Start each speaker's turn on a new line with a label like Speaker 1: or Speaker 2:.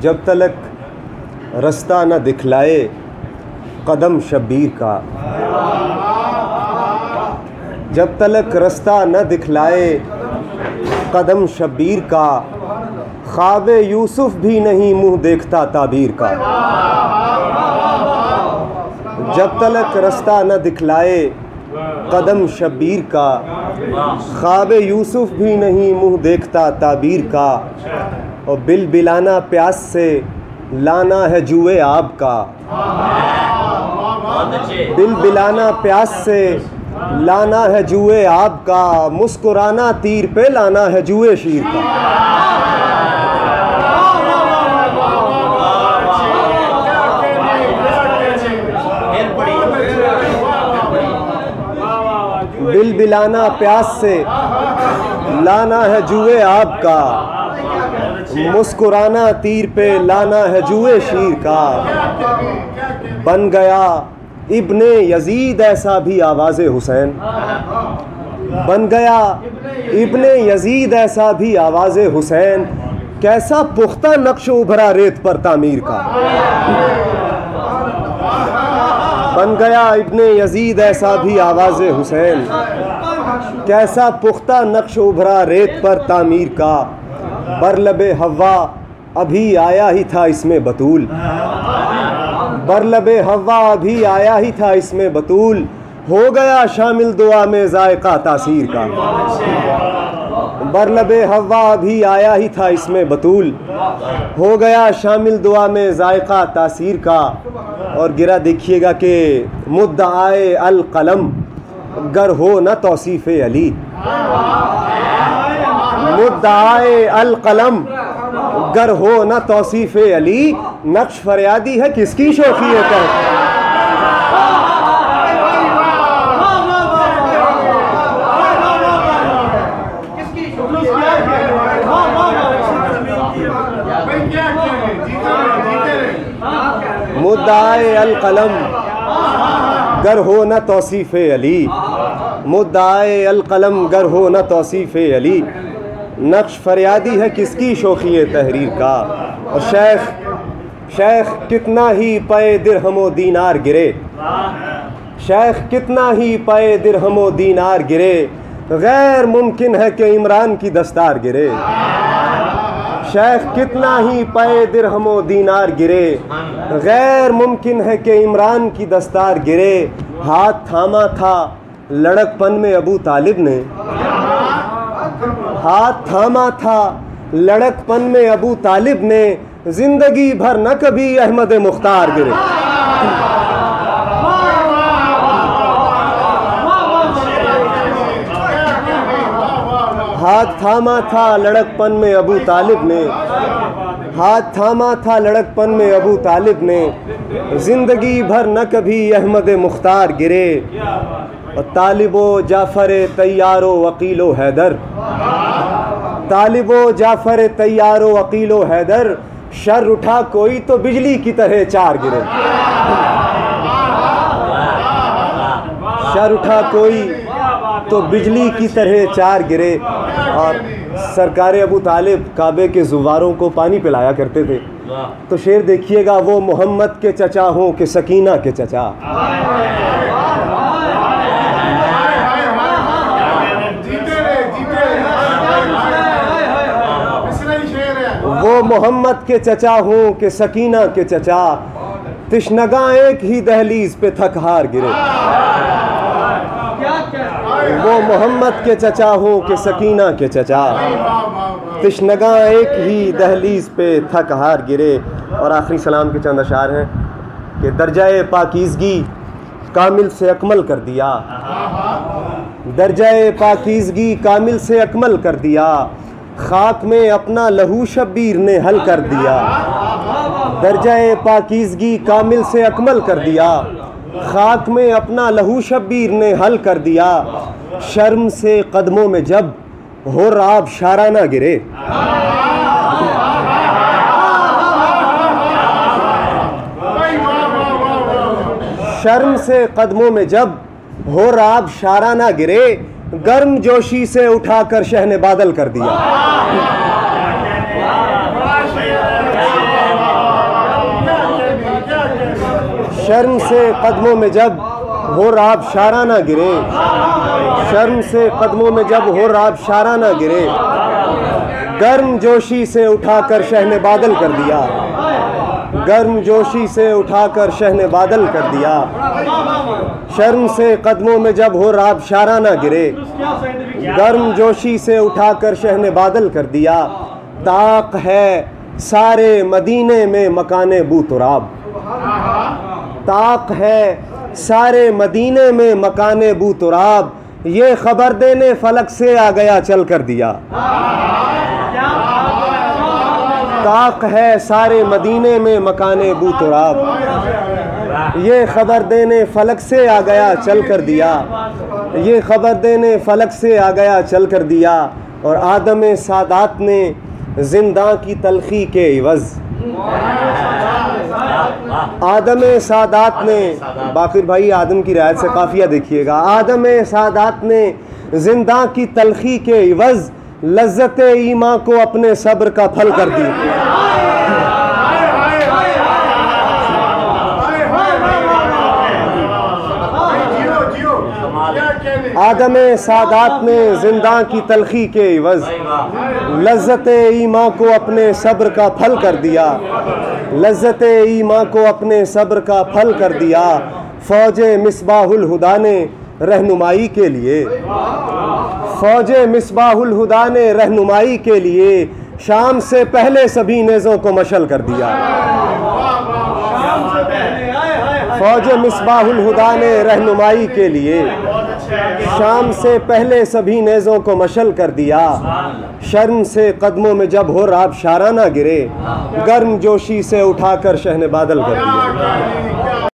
Speaker 1: जब तलक रास्ता न दिखलाए कदम शब्बीर का, जब तलक रास्ता न दिखलाए कदम शब्बीर का, ख्वाब यूसुफ भी नहीं मुँह देखता ताबीर का। जब तलक रास्ता न दिखलाए कदम शब्बीर का, ख्वाब यूसुफ भी नहीं मुँह देखता ताबीर का। और बिल बिलाना प्यास से लाना है जुए आब का, बिल बिलाना प्यास से लाना है जुए आब का। मुस्कुराना तीर पे लाना है जुए शीर का। बिल बिलाना प्यास से लाना है जुए आब का, मुस्कुराना तीर पे लाना है जुए शीर का। बन गया इब्ने यजीद ऐसा भी आवाज़े हुसैन, बन गया इब्ने यजीद ऐसा भी आवाज़े हुसैन। कैसा पुख्ता नक्श उभरा रेत पर तामीर का। बन गया इब्ने यजीद ऐसा भी आवाज़े हुसैन, कैसा पुख्ता नक्श उभरा रेत पर तामीर का। बरलबे हवा अभी आया ही था इसमें बतूल, बरलबे हवा अभी आया ही था इसमें बतूल। हो गया शामिल दुआ में जायका तासीर का। बरलबे हवा अभी आया ही था इसमें बतूल, हो गया शामिल दुआ में जायका तासीर का। और गिरा देखिएगा कि मुद्दाए अल कलम गर हो न तौसीफ़े अली, मुद्दाए अल कलम गर हो न तौसीफ़े अली। नक्श फरियादी है किसकी शौक़ियत है। मुद्दाए अल कलम गर हो न तौसीफ़े अली, मुद्दाए अल कलम गर हो न तौसीफ़े अली। नक्श फरियादी है किसकी शौक़ी तहरीर का। और शेख कितना ही पे दिरहमो दीनार गिरे, शेख कितना ही पे दिरहमो दीनार गिरे। गैर मुमकिन है कि इमरान की दस्तार गिरे। शेख कितना ही पे दिरहमो दीनार गिरे, गैर मुमकिन है कि इमरान की दस्तार गिरे। हाथ थामा था लड़कपन में अबू तालिब ने, हाथ थामा था लड़कपन में अबू तालिब ने। जिंदगी भर न कभी अहमद मुख्तार गिरे। हाथ थामा था लड़कपन में अबू तालिब ने, हाथ थामा था लड़कपन में अबू तालिब ने। जिंदगी भर न कभी अहमद मुख्तार गिरे। और तालिबो जाफ़र तैयारो वकीलो हैदर, तालिबो जाफ़र तैयारो वकीलो हैदर। शर उठा कोई तो बिजली की तरह चार गिरे। शर उठा कोई तो बिजली की तरह चार गिरे। और सरकार अबू तालिब काबे के ज़ुवारों को पानी पिलाया करते थे। तो शेर देखिएगा, वो मोहम्मद के चचा हों कि सकीना के चचा, वो मोहम्मद के चचा हों कि सकीना के चचा। तिश्नगा एक ही दहलीज पे थक हार गिरे। वो मोहम्मद के चचा हों कि सकीना के चचा। तिश्नगा एक ही दहलीज पे थक हार गिरे। और आखिरी सलाम के चंद अशार हैं कि दर्जाए पाकीज़गी कामिल से अकमल कर दिया, दर्जाए पाकीज़गी कामिल से अकमल कर दिया। खाक में अपना लहू शब्बीर ने हल कर दिया। दर्जाए पाकीज़गी कामिल से अकमल कर दिया। खाक में अपना लहू शब्बीर ने हल कर दिया। शर्म से कदमों में जब हो राब शाराना गिरे। शर्म से कदमों में जब हो राब शाराना गिरे। गर्म जोशी से उठाकर शहने बादल कर दिया। शर्म से कदमों में जब हो राब शारा ना गिरे, शर्म से कदमों में जब हो राब शारा ना गिरे, गर्म जोशी से उठाकर शहने बादल कर दिया, गर्म जोशी से उठाकर शहने बादल कर दिया। शर्म से कदमों में जब हो राब शारा ना गिरे, गर्म जोशी से उठाकर शहने बादल कर दिया। ताक है सारे मदीने में मकाने बू तुराब, ताक है सारे मदीने में मकाने बू तुराब, ये खबर देने फलक से आ गया चल कर दिया। ताक है सारे मदीने में मकाने बू तुराब, ये खबर देने फलक से आ गया चल कर दिया, ये खबर देने फलक से आ गया चल कर दिया। और आदम सादात ने जिंदा की तलखी के इवज़, आदम सादात ने, बाकिर भाई आदम की रायत से काफिया देखिएगा, आदम सादात ने जिंदा की तलखी के इवज़ लज्जत ईमा को अपने सब्र का फल कर दी। आदम सादात ने जिंदा की तलखी के इवज़ लज्जत ईमा को अपने सब्र का फल कर दिया, लज्जत ईमा को अपने सब्र का फल कर दिया। फौजे मिसबाहुल हुदा ने रहनुमाई के लिए, फौजे मिसबाहुल हुदा ने रहनुमाई के लिए शाम से पहले सभी नेज़ों को मशल कर दिया। फौजे मिसबाहुल हुदा ने रहनुमाई के लिए शाम से पहले सभी नेज़ों को मशल कर दिया। शर्म से कदमों में जब हो राब शारा ना गिरे, गर्म जोशी से उठाकर शहने बादल कर दिया।